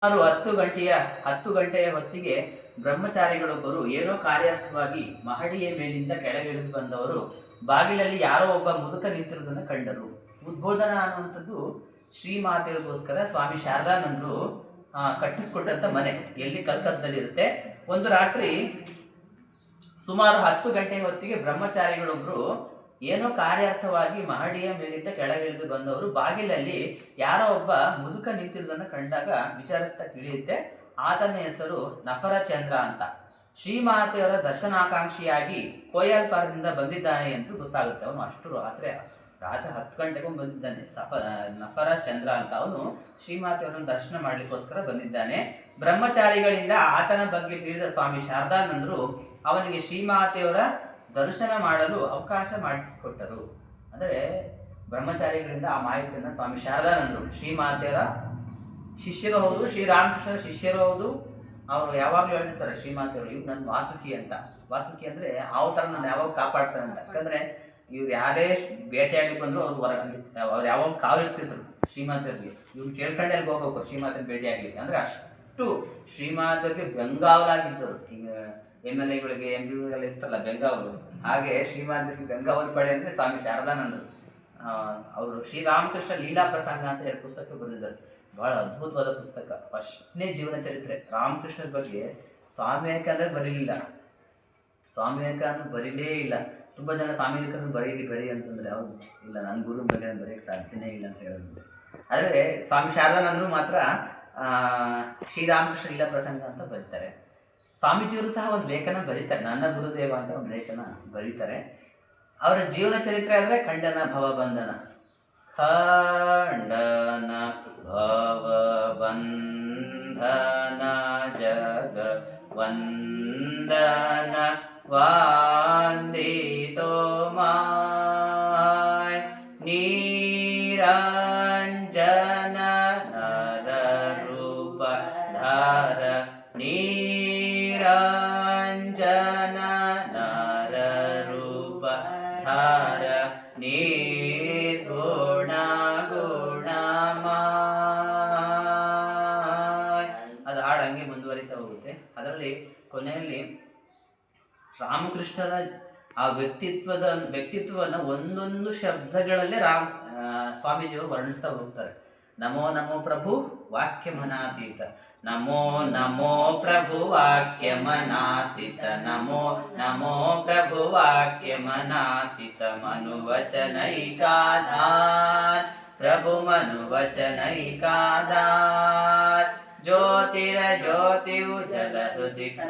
ಸುಮಾರು 10 ಗಂಟೆಯ ಹೊತ್ತಿಗೆ ಬ್ರಹ್ಮಚಾರಿಗಳೊಬ್ಬರು ಏನೋ ಕಾರ್ಯಾರ್ಥವಾಗಿ ಮಹಡಿಯ ಮೇಲಿಂದ ಕೆಳಗಿಳಿದು ಬಂದವರು ಬಾಗಿಲಲ್ಲಿ ಯಾರೋ ಒಬ್ಬ ಮುದುಕ ನಿಂತಿರುವುದನ್ನು ಕಂಡರು. ಉದ್ಬೋಧನ ಅನ್ನುವಂಥದ್ದು ಶ್ರೀಮಾತೆಯವರಿಗೋಸ್ಕರ ಸ್ವಾಮಿ ಶಾರದಾನಂದರು ಕಟ್ಟಿಸ್ಕೊಟ್ಟಂತ ಮನೆ ಎಲ್ಲಿ ಕಲ್ಕತ್ತದಲ್ಲಿ ಇರುತ್ತೆ. ಒಂದು ರಾತ್ರಿ ಸುಮಾರು 10 ಗಂಟೆಯ ಹೊತ್ತಿಗೆ ಬ್ರಹ್ಮಚಾರಿಗಳೊಬ್ರು ಏನೋ ಕಾರ್ಯಾರ್ಥವಾಗಿ ಮಹಡಿಯ ಮೇಲಿಂದ ಕೆಳಗಿಳಿದು ಬಂದವರು ಬಾಗಿಲಲ್ಲಿ ಯಾರೋ ಒಬ್ಬ ಮುದುಕ ನಿಂತಿರುವುದನ್ನು ಕಂಡಾಗ ವಿಚಾರಿಸ್ತಾ ತಿಳಿಯುತ್ತೆ. ಆತನ ಹೆಸರು ನಫರಚಂದ್ರ ಅಂತ. ಶ್ರೀಮಾತೆಯವರ ದರ್ಶನಾಕಾಂಕ್ಷಿಯಾಗಿ ಕೋಯಲ್ಪಾರದಿಂದ ಬಂದಿದ್ದಾನೆ ಎಂದು ಗೊತ್ತಾಗುತ್ತೆ. ಅವನು ಅಷ್ಟು ರಾತ್ರಿ 10 ಗಂಟೆಗೂ ಬಂದಿದ್ದಾನೆ. ನಫರಚಂದ್ರ ಅಂತ ಅವನು ಶ್ರೀಮಾತೆಯವರನ್ನು ದರ್ಶನ ಮಾಡ್ಲಿಕ್ಕೋಸ್ಕರ ಬಂದಿದ್ದಾನೆ. ಬ್ರಹ್ಮಚಾರಿಗಳಿಂದ ಆತನ ಬಗ್ಗೆ ತಿಳಿದ ಸ್ವಾಮಿ ಶಾರದಾನಂದರು ಅವನಿಗೆ ಶ್ರೀಮಾತೆಯವರ ದರ್ಶನ ಮಾಡಲು ಅವಕಾಶ ಮಾಡಿಸಿಕೊಟ್ಟರು. ಅಂದರೆ ಬ್ರಹ್ಮಚಾರಿಗಳಿಂದ ಆ ಮಾಹಿತಿಯನ್ನು ಸ್ವಾಮಿ ಶಾರದಾನಂದರು ಶ್ರೀಮಾತೆಯವರ ಶಿಷ್ಯರು ಹೌದು, ಶ್ರೀರಾಮಕೃಷ್ಣರ ಶಿಷ್ಯರು ಹೌದು. ಅವರು ಯಾವಾಗಲೂ ಹೇಳ್ತಿರ್ತಾರೆ ಶ್ರೀಮಾತೆಯವರು ಇವ್ರು ನನ್ನ ವಾಸುಕಿ ಅಂತ. ವಾಸುಕಿ ಅಂದರೆ ಅವ ಥರ ನಾನು ಯಾವಾಗ ಕಾಪಾಡ್ತಾರೆ ಅಂತ. ಯಾಕಂದರೆ ಇವ್ರು ಯಾರೇ ಭೇಟಿಯಾಗಿ ಬಂದರೂ ಅವ್ರು ಅವ್ರು ಯಾವಾಗ ಕಾಲಿರ್ತಿದ್ರು ಶ್ರೀಮಾತೆಯವ್ರಿಗೆ. ಇವ್ರು ಕೇಳ್ಕೊಂಡೆ ಅಲ್ಲಿ ಹೋಗ್ಬೇಕು ಶ್ರೀಮಾತೆ ಭೇಟಿ ಆಗ್ಲಿಕ್ಕೆ. ಅಂದರೆ ಅಷ್ಟು ಶ್ರೀಮಾತೆಯವ್ರಿಗೆ ಬೆಂಗಾವಲಾಗಿದ್ದರು. ಈಗ MLA ಗಳಿಗೆ MPಗಳಿಗೆಲ್ಲ ಇರ್ತಲ್ಲ ಬೆಂಗಾವಲು, ಹಾಗೆ ಶ್ರೀಮಾತೆಯವ್ರಿಗೆ ಬೆಂಗಾವಲು ಪಡೆ ಅಂದರೆ ಸ್ವಾಮಿ ಶಾರದಾನಂದರು. ಅವರು ಶ್ರೀರಾಮಕೃಷ್ಣ ಲೀಲಾ ಪ್ರಸಂಗ ಅಂತ ಹೇಳಿ ಪುಸ್ತಕ ಬರೆದಿದ್ದಾರೆ. ಬಹಳ ಅದ್ಭುತವಾದ ಪುಸ್ತಕ. ಫಸ್ಟ್ನೇ ಜೀವನ ಚರಿತ್ರೆ ರಾಮಕೃಷ್ಣರ ಬಗ್ಗೆ ಸ್ವಾಮಿ ವಿವೇಕಾನಂದ ಬರೀಲಿಲ್ಲ. ಸ್ವಾಮಿ ವಿವೇಕಾನಂದ ಬರೀಲೇ ಇಲ್ಲ. ತುಂಬ ಜನ ಸ್ವಾಮಿ ವಿವೇಕಾನಂದ ಬರೀ ಅಂತಂದರೆ ಅವ್ರು ಇಲ್ಲ, ನನ್ನ ಗುರು ಬಗ್ಗೆ ಬರೆಯೋಕ್ಕೆ ಸಾಧ್ಯನೇ ಇಲ್ಲ ಅಂತ ಹೇಳಿದ್ರು. ಆದರೆ ಸ್ವಾಮಿ ಶಾರದಾನಂದರು ಮಾತ್ರ ಶ್ರೀರಾಮಕೃಷ್ಣ ಲೀಲಾ ಪ್ರಸಂಗ ಅಂತ ಬರೀತಾರೆ. ಸ್ವಾಮೀಜಿಯವರು ಸಹ ಒಂದು ಲೇಖನ ಬರೀತಾರೆ, ನನ್ನ ಗುರುದೇವ ಅಂತ ಒಂದು ಲೇಖನ ಬರೀತಾರೆ. ಅವರ ಜೀವನ ಚರಿತ್ರೆ ಆದರೆ ಖಂಡನ ಭವಬಂಧನ. ಖಂಡನ ಭವಬಂಧನ ಜಗ ವಂದನ ವಂದಿತೋ ಮಾಯ್ ನಿರಂಜನ ನರ ರೂಪ ಧಾರ ನಿರಂಜನ ನರ ರೂಪ ಧಾರ ನಿರ್ಗುಣ ಗುಣಮಯ. ಅದು ಹಾಡು ಹಂಗೆ ಮುಂದುವರಿತಾ ಹೋಗುತ್ತೆ. ಅದರಲ್ಲಿ ಕೊನೆಯಲ್ಲಿ ರಾಮಕೃಷ್ಣರ ಆ ವ್ಯಕ್ತಿತ್ವವನ್ನು ಒಂದೊಂದು ಶಬ್ದಗಳಲ್ಲೇ ಸ್ವಾಮೀಜಿಯವರು ವರ್ಣಿಸ್ತಾ ಹೋಗ್ತಾರೆ. ನಮೋ ನಮೋ ಪ್ರಭು ವಾಕ್ಯಮನಾತೀತ, ನಮೋ ನಮೋ ಪ್ರಭು ವಾಕ್ಯಮನಾತೀತ, ನಮೋ ನಮೋ ಪ್ರಭು ವಾಕ್ಯಮನಾತೀತ, ಮನುವಚನೈಕಾಧಾರ ಪ್ರಭು ಮನುವಚನೈಕಾಧಾರ, ಜ್ಯೋತಿರ ಜ್ಯೋತಿಯು ಜಲ ಹೃದಯ